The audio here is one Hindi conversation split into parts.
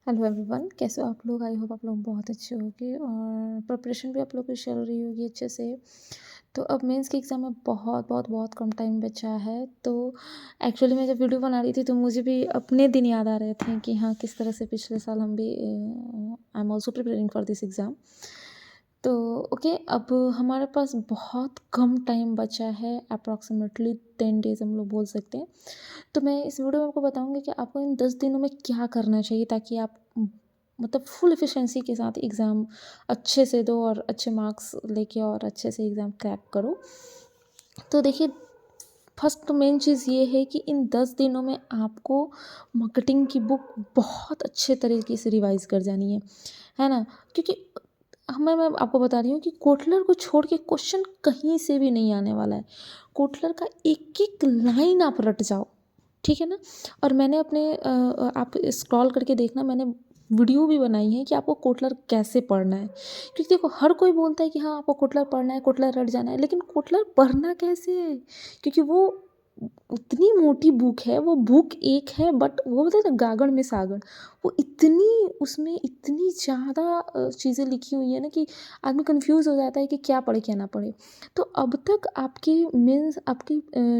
हेलो एवरीवन, कैसे हो आप लोग? आई होप आप लोग बहुत अच्छे होंगे और प्रिपरेशन भी आप लोग की चल रही होगी अच्छे से। तो अब मेंस के एग्ज़ाम में बहुत बहुत बहुत कम टाइम बचा है। तो एक्चुअली मैं जब वीडियो बना रही थी तो मुझे भी अपने दिन याद आ रहे थे कि हाँ, किस तरह से पिछले साल हम भी I am also preparing for this exam. तो ओके, अब हमारे पास बहुत कम टाइम बचा है, अप्रॉक्सीमेटली 10 डेज़ हम लोग बोल सकते हैं। तो मैं इस वीडियो में आपको बताऊँगी कि आपको इन 10 दिनों में क्या करना चाहिए ताकि आप मतलब फुल एफिशिएंसी के साथ एग्ज़ाम अच्छे से दो और अच्छे मार्क्स लेके और अच्छे से एग्ज़ाम क्रैक करो। तो देखिए, फर्स्ट तो मेन चीज़ ये है कि इन 10 दिनों में आपको मार्केटिंग की बुक बहुत अच्छे तरीके से रिवाइज़ कर जानी है ना? क्योंकि मैं आपको बता रही हूँ कि कोटलर को छोड़ के क्वेश्चन कहीं से भी नहीं आने वाला है। कोटलर का एक-एक लाइन आप रट जाओ, ठीक है ना? और मैंने आप स्क्रॉल करके देखना, मैंने वीडियो भी बनाई है कि आपको कोटलर कैसे पढ़ना है। क्योंकि देखो, हर कोई बोलता है कि हाँ, आपको कोटलर पढ़ना है, कोटलर रट जाना है, लेकिन कोटलर पढ़ना कैसे है? क्योंकि वो उतनी मोटी बुक है, वो बुक एक है बट वो बोलते हैं ना, गागड़ में सागड़। वो इतनी उसमें इतनी ज़्यादा चीज़ें लिखी हुई है ना कि आदमी कन्फ्यूज़ हो जाता है कि क्या पढ़े क्या ना पढ़े। तो अब तक आपकी मीन्स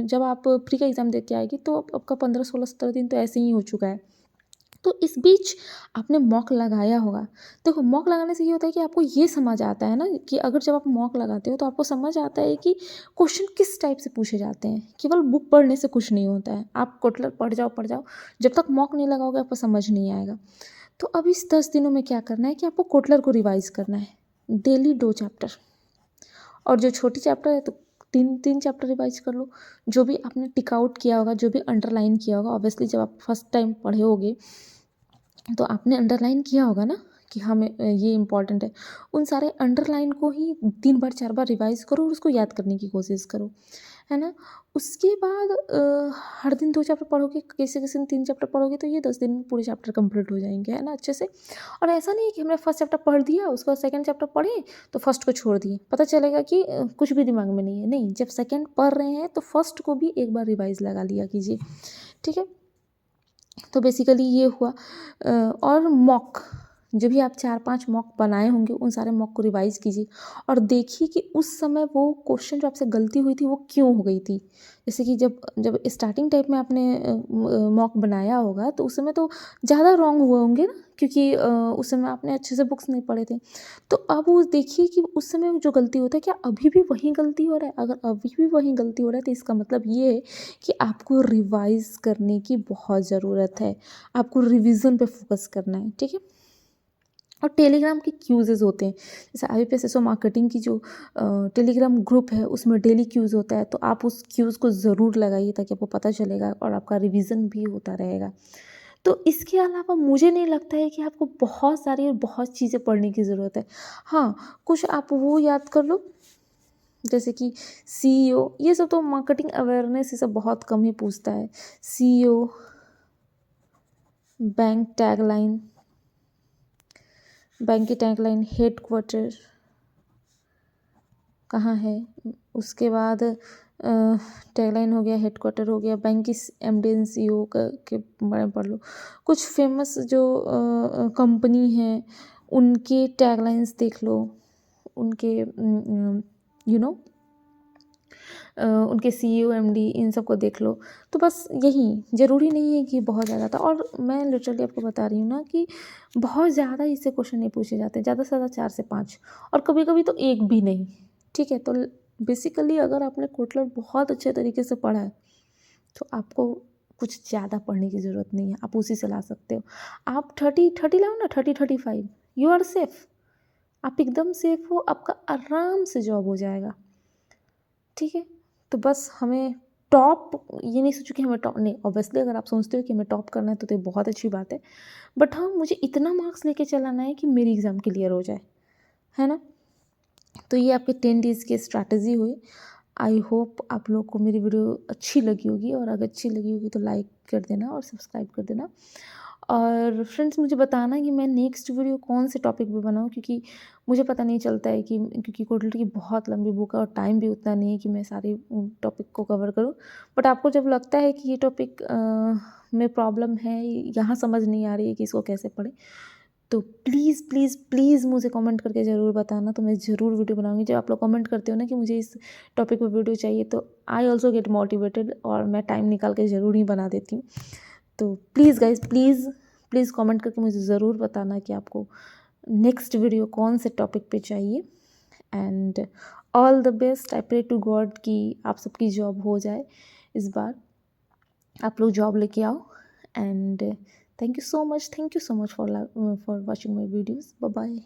जब आप प्री का एग्ज़ाम दे के आएगी तो आपका 15, 16, 17 दिन तो ऐसे ही हो चुका है। तो इस बीच आपने मॉक लगाया होगा। देखो, मॉक लगाने से ये होता है कि आपको ये समझ आता है ना कि अगर जब आप मॉक लगाते हो तो आपको समझ आता है कि क्वेश्चन किस टाइप से पूछे जाते हैं। केवल बुक पढ़ने से कुछ नहीं होता है। आप कोटलर पढ़ जाओ, जब तक मॉक नहीं लगाओगे आपको समझ नहीं आएगा। तो अब इस 10 दिनों में क्या करना है कि आपको कोटलर को रिवाइज़ करना है। डेली 2 चैप्टर, और जो छोटी चैप्टर है तो 3-3 चैप्टर रिवाइज़ कर लो। जो भी आपने टिक आउट किया होगा, जो भी अंडरलाइन किया होगा, ऑब्वियसली जब आप फर्स्ट टाइम पढ़े होगे तो आपने अंडरलाइन किया होगा ना कि हमें ये इम्पोर्टेंट है। उन सारे अंडरलाइन को ही 3 बार 4 बार रिवाइज़ करो और उसको याद करने की कोशिश करो, है ना? उसके बाद हर दिन 2 चैप्टर पढ़ोगे, किसी-किसी दिन 3 चैप्टर पढ़ोगे तो ये 10 दिन में पूरे चैप्टर कंप्लीट हो जाएँगे, है ना, अच्छे से। और ऐसा नहीं है कि हमने फर्स्ट चैप्टर पढ़ दिया, उसके बाद सेकंड चैप्टर पढ़े तो फर्स्ट को छोड़ दिए। पता चलेगा कि कुछ भी दिमाग में नहीं है। नहीं, जब सेकंड पढ़ रहे हैं तो फर्स्ट को भी एक बार रिवाइज़ लगा लिया कीजिए, ठीक है? तो बेसिकली ये हुआ। और मॉक, जो भी आप 4-5 मॉक बनाए होंगे उन सारे मॉक को रिवाइज़ कीजिए और देखिए कि उस समय वो क्वेश्चन जो आपसे गलती हुई थी वो क्यों हो गई थी। जैसे कि जब जब स्टार्टिंग टाइप में आपने मॉक बनाया होगा तो उस समय तो ज़्यादा रॉन्ग हुए होंगे ना, क्योंकि उस समय आपने अच्छे से बुक्स नहीं पढ़े थे। तो अब वो देखिए कि उस समय जो गलती होता है क्या अभी भी वही गलती हो रहा है? अगर अभी भी वही गलती हो रहा है तो इसका मतलब ये है कि आपको रिवाइज़ करने की बहुत ज़रूरत है। आपको रिवीज़न पे फ़ोकस करना है, ठीक है? और टेलीग्राम के क्यूज़ेज़ होते हैं। जैसे आईबीपीएस एसओ मार्केटिंग की जो टेलीग्राम ग्रुप है उसमें डेली क्यूज़ होता है, तो आप उस क्यूज़ को ज़रूर लगाइए ताकि आपको पता चलेगा और आपका रिवीज़न भी होता रहेगा। तो इसके अलावा मुझे नहीं लगता है कि आपको बहुत सारी और बहुत चीज़ें पढ़ने की ज़रूरत है। हाँ, कुछ आप वो याद कर लो, जैसे कि सीईओ, ये सब तो मार्केटिंग अवेयरनेस ये सब बहुत कम ही पूछता है। सीईओ, बैंक टैगलाइन, बैंक की टैगलाइन, हेडक्वार्टर कहाँ है? उसके बाद टैगलाइन हो गया, हेडक्वार्टर हो गया, बैंक की एमडी एंड सीईओ के बारे में पढ़ लो। कुछ फेमस जो कंपनी हैं उनके टैगलाइन्स देख लो, उनके यू नो उनके सीईओ, एमडी इन सबको देख लो। तो बस यही, ज़रूरी नहीं है कि बहुत ज़्यादा था। और मैं लिटरली आपको बता रही हूँ ना कि बहुत ज़्यादा इससे क्वेश्चन नहीं पूछे जाते, ज़्यादा से ज़्यादा 4 से 5 और कभी-कभी तो 1 भी नहीं, ठीक है? तो बेसिकली अगर आपने कोटलर बहुत अच्छे तरीके से पढ़ा है, तो आपको कुछ ज़्यादा पढ़ने की ज़रूरत नहीं है, आप उसी से ला सकते हो। आप 30-30 लाओ ना, 30-35, यू आर सेफ। आप एकदम सेफ हो, आपका आराम से जॉब हो जाएगा। ठीक है? तो बस हमें टॉप, ये नहीं सोचो कि हमें टॉप नहीं, ऑब्वियसली अगर आप सोचते हो कि हमें टॉप करना है तो ये बहुत अच्छी बात है। बट हाँ, मुझे इतना मार्क्स लेके चलाना है कि मेरी एग्ज़ाम क्लियर हो जाए, है ना? तो ये आपके 10 डेज़ की स्ट्रैटेजी हुई। आई होप आप लोग को मेरी वीडियो अच्छी लगी होगी, और अगर अच्छी लगी होगी तो लाइक कर देना और सब्सक्राइब कर देना। और फ्रेंड्स, मुझे बताना कि मैं नेक्स्ट वीडियो कौन से टॉपिक पे बनाऊँ, क्योंकि मुझे पता नहीं चलता है कि, क्योंकि कोटल की बहुत लंबी बुक है और टाइम भी उतना नहीं है कि मैं सारे टॉपिक को कवर करूँ। बट आपको जब लगता है कि ये टॉपिक में प्रॉब्लम है, यहाँ समझ नहीं आ रही है कि इसको कैसे पढ़ें, तो प्लीज़ प्लीज़ प्लीज़ मुझे कमेंट करके ज़रूर बताना, तो मैं ज़रूर वीडियो बनाऊँगी। जब आप लोग कमेंट करते हो ना कि मुझे इस टॉपिक पे वीडियो चाहिए, तो आई ऑल्सो गेट मोटिवेटेड और मैं टाइम निकाल के ज़रूर ही बना देती हूँ। तो please guys, please please comment करके मुझे ज़रूर बताना कि आपको नेक्स्ट वीडियो कौन से टॉपिक पे चाहिए। And all the best. I pray to God कि आप सबकी जॉब हो जाए इस बार, आप लोग जॉब लेके आओ। And thank you so much, thank you so much for watching my videos. Bye bye.